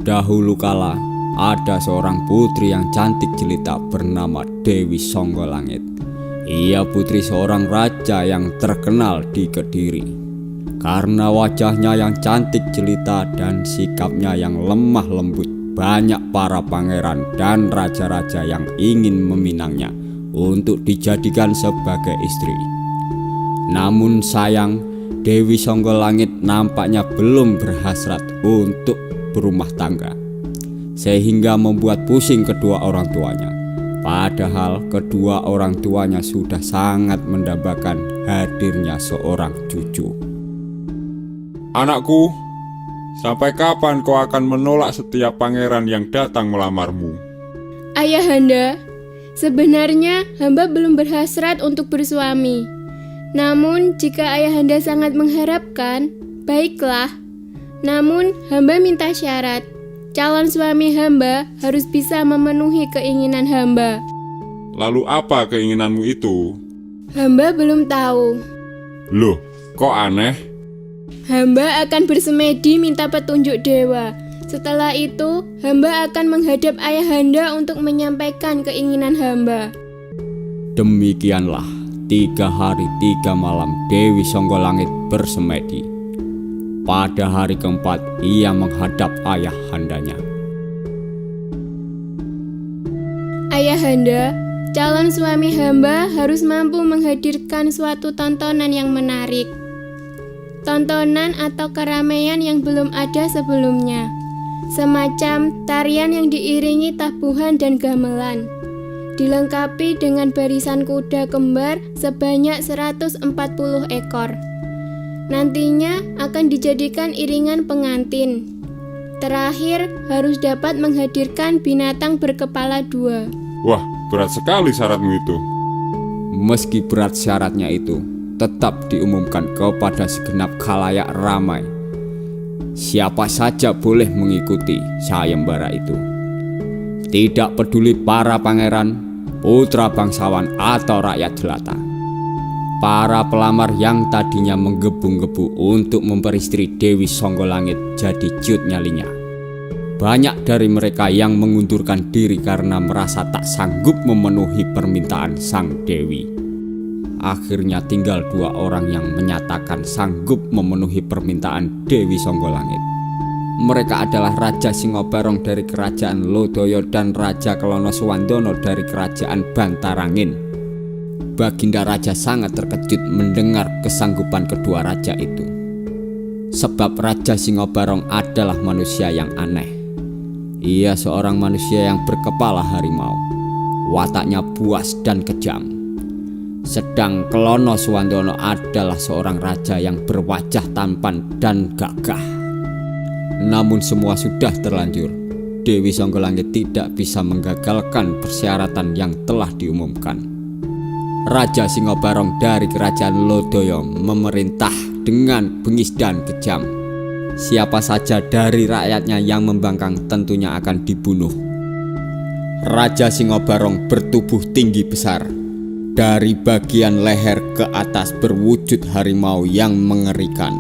Dahulu kala, ada seorang putri yang cantik jelita bernama Dewi Songgolangit. Ia putri seorang raja yang terkenal di Kediri. Karena wajahnya yang cantik jelita dan sikapnya yang lemah lembut, banyak para pangeran dan raja-raja yang ingin meminangnya untuk dijadikan sebagai istri. Namun sayang, Dewi Songgolangit nampaknya belum berhasrat untuk berumah tangga, sehingga membuat pusing kedua orang tuanya. Padahal kedua orang tuanya sudah sangat mendambakan hadirnya seorang cucu. Anakku, sampai kapan kau akan menolak setiap pangeran yang datang melamarmu? Ayahanda, sebenarnya hamba belum berhasrat untuk bersuami. Namun jika ayahanda sangat mengharapkan, baiklah. Namun hamba minta syarat. Calon suami hamba harus bisa memenuhi keinginan hamba. Lalu apa keinginanmu itu? Hamba belum tahu. Loh, kok aneh? Hamba akan bersemedi minta petunjuk dewa. Setelah itu, hamba akan menghadap ayahanda untuk menyampaikan keinginan hamba. Demikianlah 3 hari 3 malam Dewi Songgolangit bersemedi. Pada hari keempat, ia menghadap ayahandanya. Ayahanda, calon suami hamba harus mampu menghadirkan suatu tontonan yang menarik. Tontonan atau keramaian yang belum ada sebelumnya. Semacam tarian yang diiringi tabuhan dan gamelan. Dilengkapi dengan barisan kuda kembar sebanyak 140 ekor. Nantinya akan dijadikan iringan pengantin. Terakhir harus dapat menghadirkan binatang berkepala 2. Wah, berat sekali syaratmu itu. Meski berat syaratnya itu, tetap diumumkan kepada segenap khalayak ramai. Siapa saja boleh mengikuti sayembara itu. Tidak peduli para pangeran, putra bangsawan atau rakyat jelata. Para pelamar yang tadinya menggebu-gebu untuk memperistri Dewi Songgolangit jadi ciut nyalinya. Banyak dari mereka yang mengundurkan diri karena merasa tak sanggup memenuhi permintaan sang Dewi. Akhirnya tinggal 2 orang yang menyatakan sanggup memenuhi permintaan Dewi Songgolangit. Mereka adalah Raja Singobarong dari Kerajaan Lodaya dan Raja Klonosuwandono dari Kerajaan Bantarangin. Baginda Raja sangat terkejut mendengar kesanggupan kedua raja itu. Sebab Raja Singobarong adalah manusia yang aneh. Ia seorang manusia yang berkepala harimau. Wataknya buas dan kejam. Sedang Klonosuwandono adalah seorang raja yang berwajah tampan dan gagah. Namun semua sudah terlanjur. Dewi Songgolangit tidak bisa menggagalkan persyaratan yang telah diumumkan. Raja Singobarong dari Kerajaan Lodaya memerintah dengan bengis dan kejam. Siapa saja dari rakyatnya yang membangkang tentunya akan dibunuh. Raja Singobarong bertubuh tinggi besar. Dari bagian leher ke atas berwujud harimau yang mengerikan,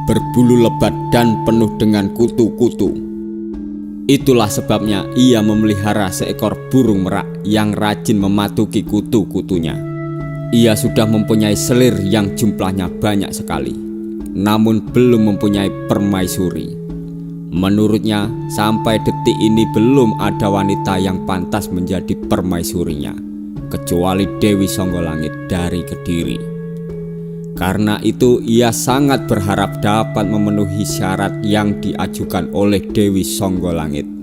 berbulu lebat dan penuh dengan kutu-kutu. Itulah sebabnya ia memelihara seekor burung merak yang rajin mematuki kutu-kutunya. Ia sudah mempunyai selir yang jumlahnya banyak sekali, namun belum mempunyai permaisuri. Menurutnya, sampai detik ini belum ada wanita yang pantas menjadi permaisurinya, kecuali Dewi Songgolangit dari Kediri. Karena itu ia sangat berharap dapat memenuhi syarat yang diajukan oleh Dewi Songgolangit.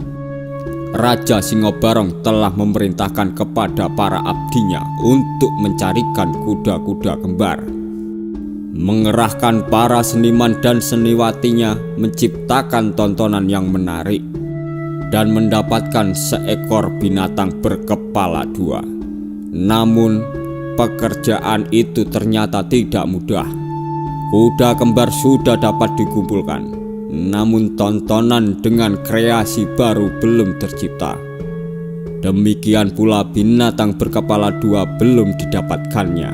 Raja Singobarong telah memerintahkan kepada para abdinya untuk mencarikan kuda-kuda kembar, mengerahkan para seniman dan seniwatinya menciptakan tontonan yang menarik, dan mendapatkan seekor binatang berkepala 2. Namun pekerjaan itu ternyata tidak mudah. Kuda kembar sudah dapat dikumpulkan, namun tontonan dengan kreasi baru belum tercipta. Demikian pula binatang berkepala 2 belum didapatkannya.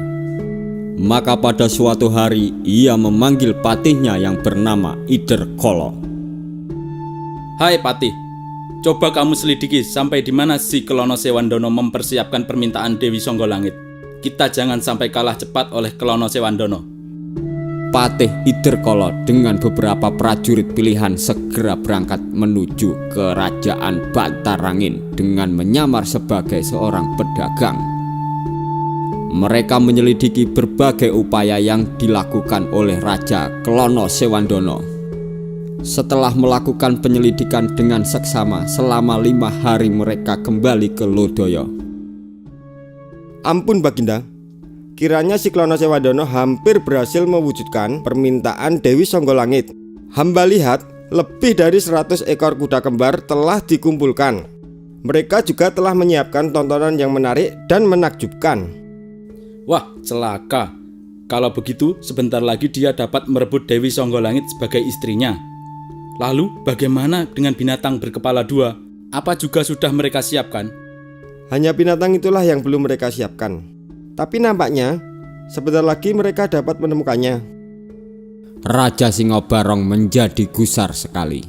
Maka pada suatu hari ia memanggil patihnya yang bernama Ider Kolo. Hai Patih, coba kamu selidiki sampai di mana si Kelono Sewandono mempersiapkan permintaan Dewi Songgolangit. Kita jangan sampai kalah cepat oleh Kelono Sewandono. Patih Iderkala dengan beberapa prajurit pilihan segera berangkat menuju ke kerajaan Bantarangin dengan menyamar sebagai seorang pedagang. Mereka menyelidiki berbagai upaya yang dilakukan oleh Raja Kelono Sewandono. Setelah melakukan penyelidikan dengan seksama selama 5 hari, mereka kembali ke Lodaya. Ampun Baginda, kiranya si Kelono Sewandono hampir berhasil mewujudkan permintaan Dewi Songgolangit. Hamba lihat lebih dari 100 ekor kuda kembar telah dikumpulkan. Mereka juga telah menyiapkan tontonan yang menarik dan menakjubkan. Wah, celaka. Kalau begitu, sebentar lagi dia dapat merebut Dewi Songgolangit sebagai istrinya. Lalu, bagaimana dengan binatang berkepala 2? Apa juga sudah mereka siapkan? Hanya binatang itulah yang belum mereka siapkan. Tapi nampaknya sebentar lagi mereka dapat menemukannya. Raja Singobarong menjadi gusar sekali.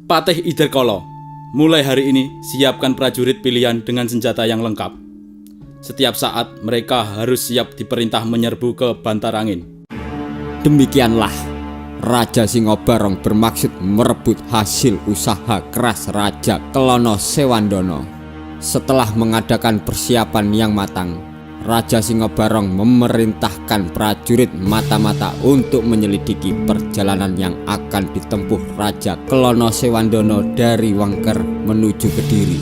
Patih Iderkala, mulai hari ini siapkan prajurit pilihan dengan senjata yang lengkap. Setiap saat mereka harus siap diperintah menyerbu ke Bantarangin. Demikianlah Raja Singobarong bermaksud merebut hasil usaha keras Raja Kelono Sewandono. Setelah mengadakan persiapan yang matang, Raja Singobarong memerintahkan prajurit mata-mata untuk menyelidiki perjalanan yang akan ditempuh Raja Kelono Sewandono dari Wengker menuju Kediri.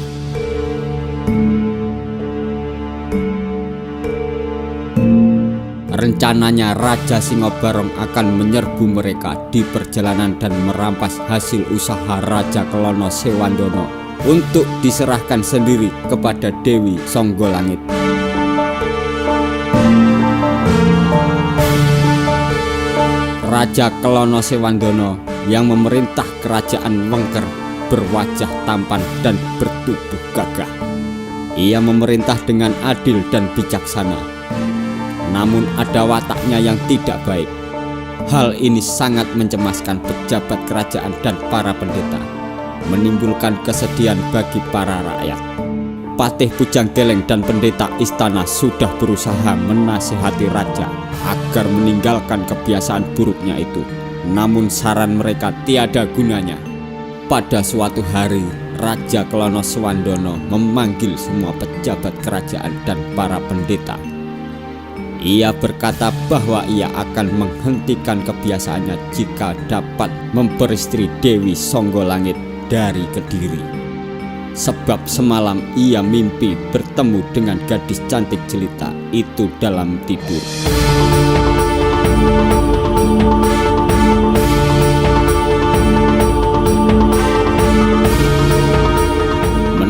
Rencananya Raja Singobarong akan menyerbu mereka di perjalanan dan merampas hasil usaha Raja Kelono Sewandono untuk diserahkan sendiri kepada Dewi Songgolangit. Raja Kelono Sewandono yang memerintah kerajaan Wengker berwajah tampan dan bertubuh gagah. Ia memerintah dengan adil dan bijaksana. Namun ada wataknya yang tidak baik. Hal ini sangat mencemaskan pejabat kerajaan dan para pendeta, menimbulkan kesedihan bagi para rakyat. Patih Pujanggeleng dan pendeta istana sudah berusaha menasihati raja agar meninggalkan kebiasaan buruknya itu. Namun saran mereka tiada gunanya. Pada suatu hari, Raja Kelono Sewandono memanggil semua pejabat kerajaan dan para pendeta. Ia berkata bahwa ia akan menghentikan kebiasaannya jika dapat memperistri Dewi Songgolangit dari Kediri. Sebab semalam ia mimpi bertemu dengan gadis cantik jelita itu dalam tidur.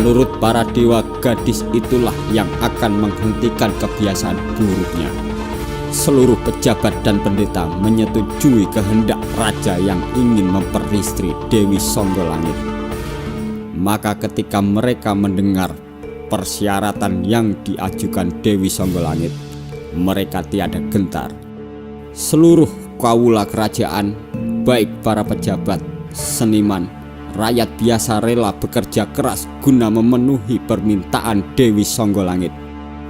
Menurut para dewa, gadis itulah yang akan menghentikan kebiasaan buruknya. Seluruh pejabat dan pendeta menyetujui kehendak raja yang ingin memperistri Dewi Songgolangit. Maka ketika mereka mendengar persyaratan yang diajukan Dewi Songgolangit, mereka tiada gentar. Seluruh kawula kerajaan, baik para pejabat, seniman, rakyat biasa rela bekerja keras guna memenuhi permintaan Dewi Songgolangit.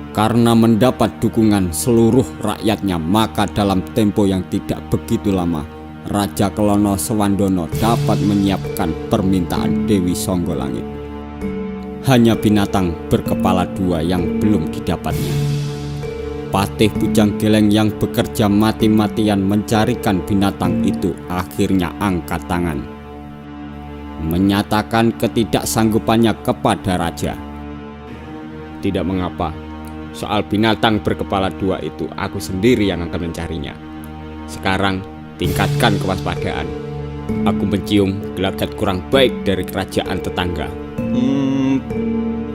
Karena mendapat dukungan seluruh rakyatnya, maka dalam tempo yang tidak begitu lama, Raja Kelono Sewandono dapat menyiapkan permintaan Dewi Songgolangit. Hanya binatang berkepala 2 yang belum didapatnya. Patih Pujanggeleng yang bekerja mati-matian mencarikan binatang itu akhirnya angkat tangan, menyatakan ketidaksanggupannya kepada raja. Tidak mengapa, soal binatang berkepala 2 itu aku sendiri yang akan mencarinya. Sekarang tingkatkan kewaspadaan. Aku mencium gelagat kurang baik dari kerajaan tetangga.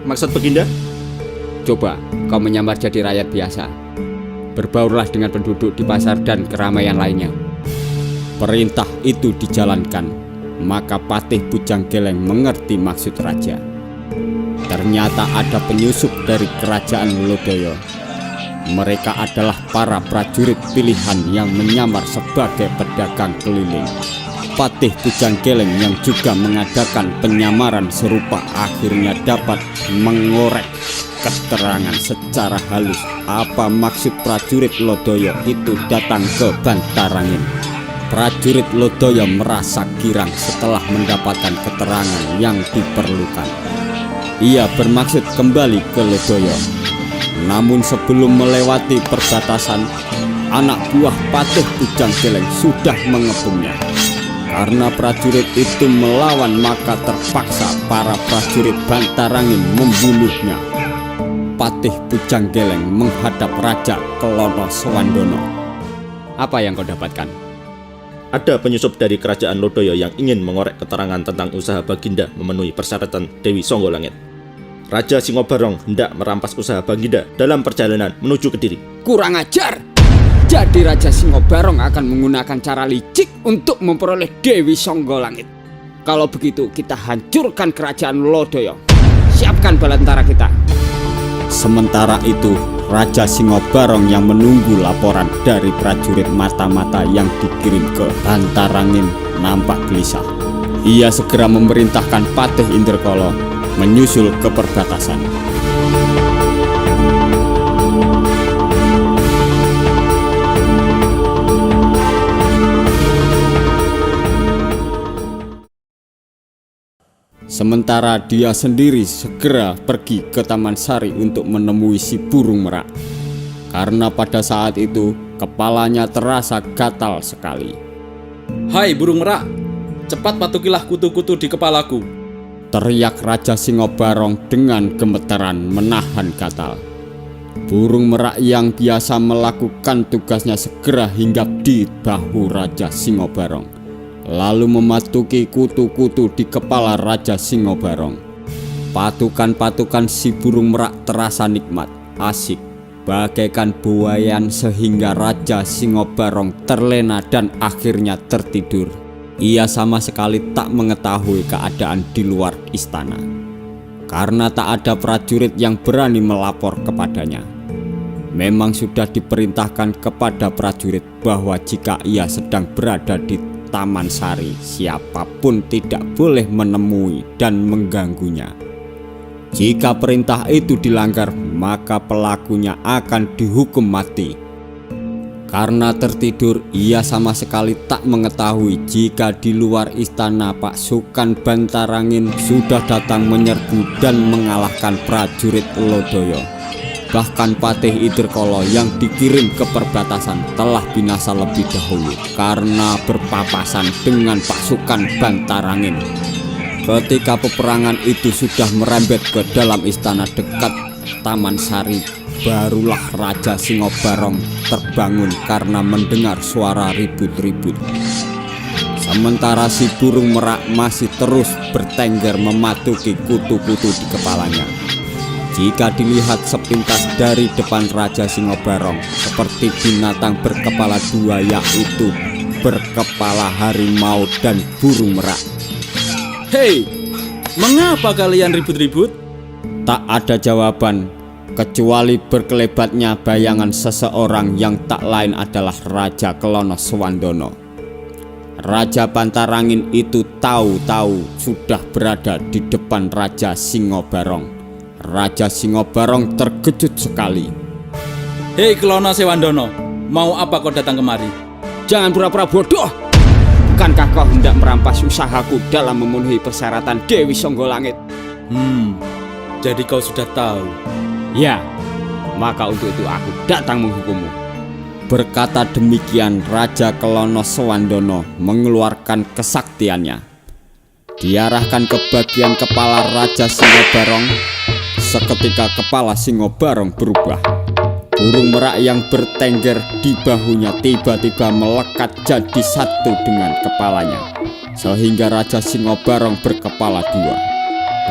Maksud Baginda? Coba kau menyamar jadi rakyat biasa. Berbaurlah dengan penduduk di pasar dan keramaian lainnya. Perintah itu dijalankan, maka Patih Pujanggeleng mengerti maksud raja. Ternyata ada penyusup dari kerajaan Lodaya. Mereka adalah para prajurit pilihan yang menyamar sebagai pedagang keliling. Patih Pujanggeleng yang juga mengadakan penyamaran serupa akhirnya dapat mengorek keterangan secara halus apa maksud prajurit Lodoyo itu datang ke Bantarangin. Prajurit Lodoyo merasa girang setelah mendapatkan keterangan yang diperlukan. Ia bermaksud kembali ke Lodoyo. Namun sebelum melewati perbatasan, anak buah Patih Pujanggeleng sudah mengepungnya. Karena prajurit itu melawan, maka terpaksa para prajurit Bantarangin membunuhnya. Patih Pujanggeleng menghadap Raja Kelono Swandono. Apa yang kau dapatkan? Ada penyusup dari kerajaan Lodoyo yang ingin mengorek keterangan tentang usaha Baginda memenuhi persyaratan Dewi Songgolangit. Raja Singobarong hendak merampas usaha Baginda dalam perjalanan menuju Kediri. Kurang ajar! Jadi Raja Singobarong akan menggunakan cara licik untuk memperoleh Dewi Songgolangit. Kalau begitu kita hancurkan kerajaan Lodoyo. Siapkan bala tentara kita. Sementara itu Raja Singobarong yang menunggu laporan dari prajurit mata-mata yang dikirim ke Bantarangin nampak gelisah. Ia segera memerintahkan Patih Indrakala menyusul ke perbatasan. Sementara dia sendiri segera pergi ke Taman Sari untuk menemui si burung merak. Karena pada saat itu kepalanya terasa gatal sekali. Hai burung merak, cepat patukilah kutu-kutu di kepalaku. Teriak Raja Singobarong dengan gemetaran menahan gatal. Burung merak yang biasa melakukan tugasnya segera hinggap di bahu Raja Singobarong, lalu mematuki kutu-kutu di kepala Raja Singobarong. Patukan-patukan si burung merak terasa nikmat, asik, bagaikan buayan sehingga Raja Singobarong terlena dan akhirnya tertidur. Ia sama sekali tak mengetahui keadaan di luar istana, karena tak ada prajurit yang berani melapor kepadanya. Memang sudah diperintahkan kepada prajurit bahwa jika ia sedang berada di Taman Sari, siapapun tidak boleh menemui dan mengganggunya. Jika perintah itu dilanggar, maka pelakunya akan dihukum mati. Karena tertidur, ia sama sekali tak mengetahui jika di luar istana pasukan Bantarangin sudah datang menyerbu dan mengalahkan prajurit Lodoyo. Bahkan Patih Indrakala yang dikirim ke perbatasan telah binasa lebih dahulu karena berpapasan dengan pasukan Bantarangin. Ketika peperangan itu sudah merembet ke dalam istana dekat Taman Sari, barulah Raja Singobarong terbangun karena mendengar suara ribut-ribut. Sementara si burung merak masih terus bertengger mematuki kutu-kutu di kepalanya. Jika dilihat sepintas dari depan Raja Singobarong, seperti binatang berkepala dua, yaitu berkepala harimau dan burung merak. Hei, mengapa kalian ribut-ribut? Tak ada jawaban, kecuali berkelebatnya bayangan seseorang yang tak lain adalah Raja Kelono Swandono. Raja Bantarangin itu tahu-tahu sudah berada di depan Raja Singobarong. Raja Singobarong terkejut sekali. Hei Kelono Swandono, mau apa kau datang kemari? Jangan pura-pura bodoh. Bukankah kau hendak merampas usahaku dalam memenuhi persyaratan Dewi Songgolangit? Jadi kau sudah tahu. Ya, maka untuk itu aku datang menghukummu. Berkata demikian, Raja Kelono Swandono mengeluarkan kesaktiannya. Diarahkan ke bagian kepala Raja Singobarong. Seketika kepala Singobarong berubah. Burung merak yang bertengger di bahunya tiba-tiba melekat jadi satu dengan kepalanya, sehingga Raja Singobarong berkepala dua.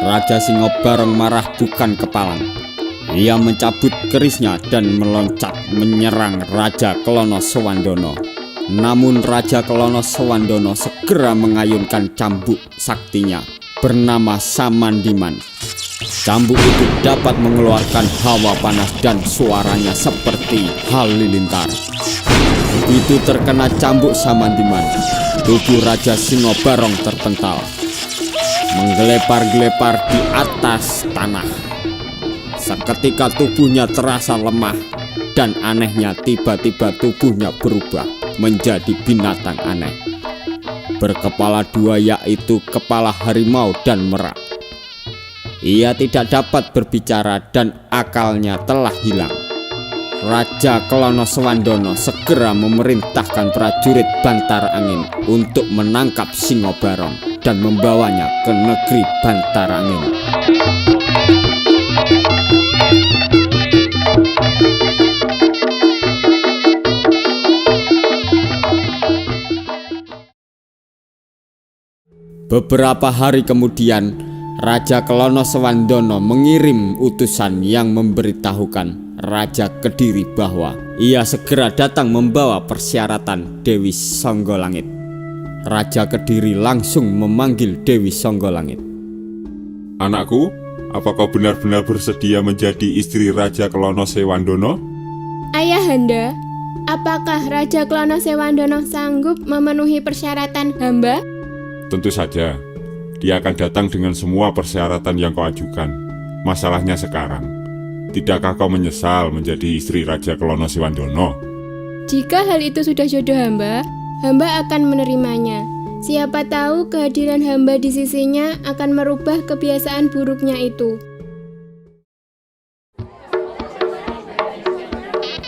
Raja Singobarong marah bukan kepalang. Ia mencabut kerisnya dan meloncat menyerang Raja Kelono Swandono. Namun Raja Kelono Swandono segera mengayunkan cambuk saktinya bernama Samandiman. Cambuk itu dapat mengeluarkan hawa panas dan suaranya seperti halilintar. Begitu terkena cambuk Samandiman, tubuh Raja Singobarong terpental, menggelepar-gelepar di atas tanah. Seketika tubuhnya terasa lemah, dan anehnya tiba-tiba tubuhnya berubah menjadi binatang aneh. Berkepala dua, yaitu kepala harimau dan merak. Ia tidak dapat berbicara dan akalnya telah hilang. Raja Klono Swandono segera memerintahkan prajurit Bantar Angin untuk menangkap Singobarong dan membawanya ke negeri Bantar Angin. Beberapa hari kemudian, Raja Klono Swandono mengirim utusan yang memberitahukan Raja Kediri bahwa ia segera datang membawa persyaratan Dewi Songgolangit. Raja Kediri langsung memanggil Dewi Songgolangit. Anakku, apa kau benar-benar bersedia menjadi istri Raja Klono Sewandono? Ayahanda, apakah Raja Klono Sewandono sanggup memenuhi persyaratan hamba? Tentu saja, dia akan datang dengan semua persyaratan yang kau ajukan. Masalahnya sekarang, tidakkah kau menyesal menjadi istri Raja Klono Sewandono? Jika hal itu sudah jodoh hamba akan menerimanya. Siapa tahu kehadiran hamba di sisinya akan merubah kebiasaan buruknya itu.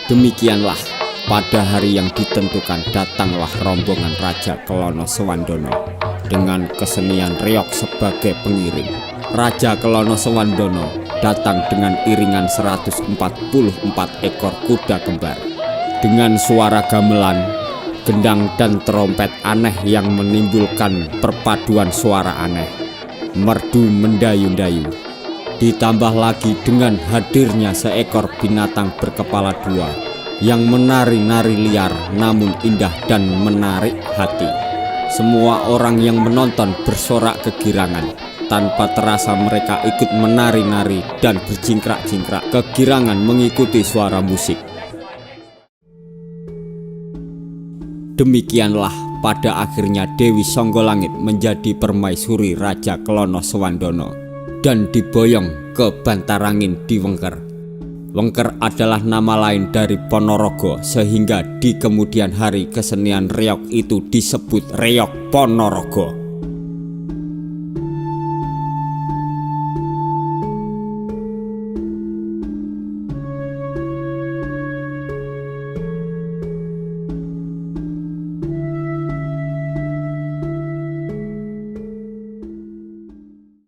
Demikianlah, pada hari yang ditentukan datanglah rombongan Raja Klono Swandono dengan kesenian reog sebagai pengiring. Raja Klono Swandono datang dengan iringan 144 ekor kuda kembar. Dengan suara gamelan, gendang dan trompet aneh yang menimbulkan perpaduan suara aneh, merdu mendayu-dayu. Ditambah lagi dengan hadirnya seekor binatang berkepala dua yang menari-nari liar namun indah dan menarik hati. Semua orang yang menonton bersorak kegirangan. Tanpa terasa mereka ikut menari-nari dan berjingkrak-jingkrak kegirangan mengikuti suara musik. Demikianlah pada akhirnya Dewi Songgolangit menjadi permaisuri Raja Klono Swandono dan diboyong ke Bantarangin di Wengker. Wengker adalah nama lain dari Ponorogo, sehingga di kemudian hari kesenian reog itu disebut reog Ponorogo.